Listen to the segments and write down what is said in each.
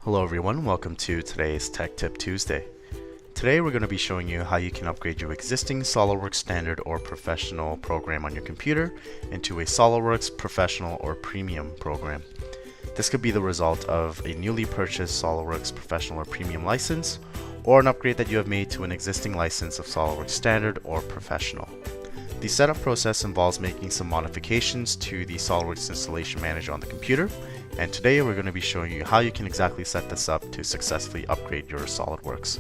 Hello everyone, welcome to today's Tech Tip Tuesday. Today we're going to be showing you how you can upgrade your existing SOLIDWORKS Standard or Professional program on your computer into a SOLIDWORKS Professional or Premium program. This could be the result of a newly purchased SOLIDWORKS Professional or Premium license, or an upgrade that you have made to an existing license of SOLIDWORKS Standard or Professional. The setup process involves making some modifications to the SOLIDWORKS Installation Manager on the computer, and today we're going to be showing you how you can exactly set this up to successfully upgrade your SOLIDWORKS.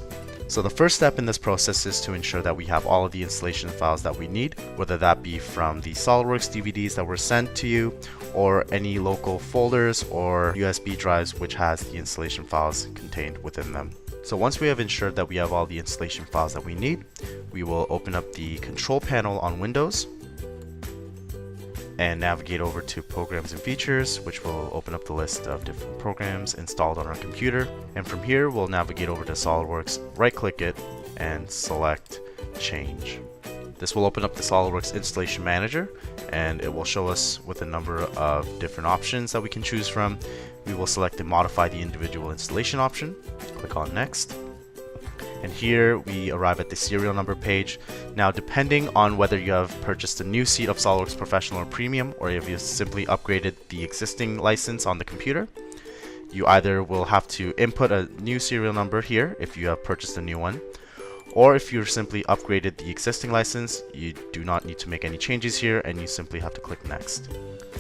So the first step in this process is to ensure that we have all of the installation files that we need, whether that be from the SOLIDWORKS DVDs that were sent to you, or any local folders or USB drives which has the installation files contained within them. So once we have ensured that we have all the installation files that we need, we will open up the control panel on Windows and navigate over to Programs and Features, which will open up the list of different programs installed on our computer. And from here, we'll navigate over to SOLIDWORKS, right-click it, and select Change. This will open up the SOLIDWORKS Installation Manager, and it will show us with a number of different options that we can choose from. We will select the Modify the Individual Installation option, click on Next. And here we arrive at the serial number page. Now, depending on whether you have purchased a new seat of SOLIDWORKS Professional or Premium, or if you simply upgraded the existing license on the computer, you either will have to input a new serial number here if you have purchased a new one, or if you've simply upgraded the existing license, you do not need to make any changes here and you simply have to click Next.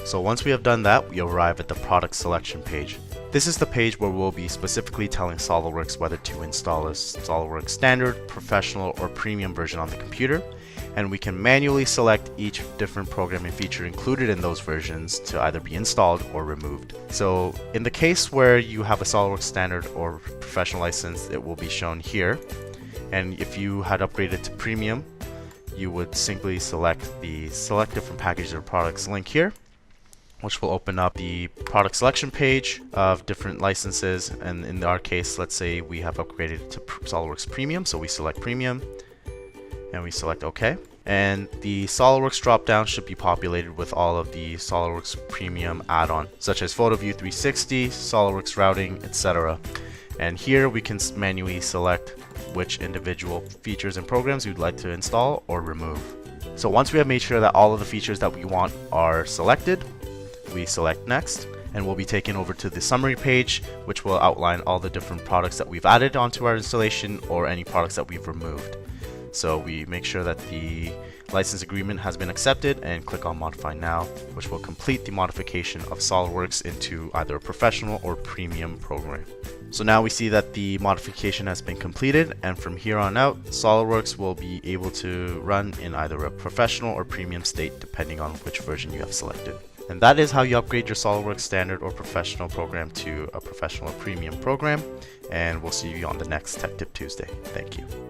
So once we have done that, we arrive at the product selection page. This is the page where we'll be specifically telling SOLIDWORKS whether to install a SOLIDWORKS Standard, Professional, or Premium version on the computer, and we can manually select each different programming feature included in those versions to either be installed or removed. So in the case where you have a SOLIDWORKS Standard or Professional license, it will be shown here, and if you had upgraded to Premium, you would simply select the Select Different Packages or Products link here, which will open up the product selection page of different licenses. And in our case, let's say we have upgraded to SOLIDWORKS Premium, so we select Premium and we select OK. And the SOLIDWORKS dropdown should be populated with all of the SOLIDWORKS Premium add-on, such as PhotoView 360, SOLIDWORKS routing, etc. And here we can manually select which individual features and programs you'd like to install or remove. So once we have made sure that all of the features that we want are selected, we select Next, and we'll be taken over to the summary page, which will outline all the different products that we've added onto our installation or any products that we've removed. So we make sure that the license agreement has been accepted and click on Modify Now, which will complete the modification of SOLIDWORKS into either a Professional or Premium program. So now we see that the modification has been completed, and from here on out, SOLIDWORKS will be able to run in either a Professional or Premium state depending on which version you have selected. And that is how you upgrade your SOLIDWORKS Standard or Professional program to a Professional or Premium program. And we'll see you on the next Tech Tip Tuesday. Thank you.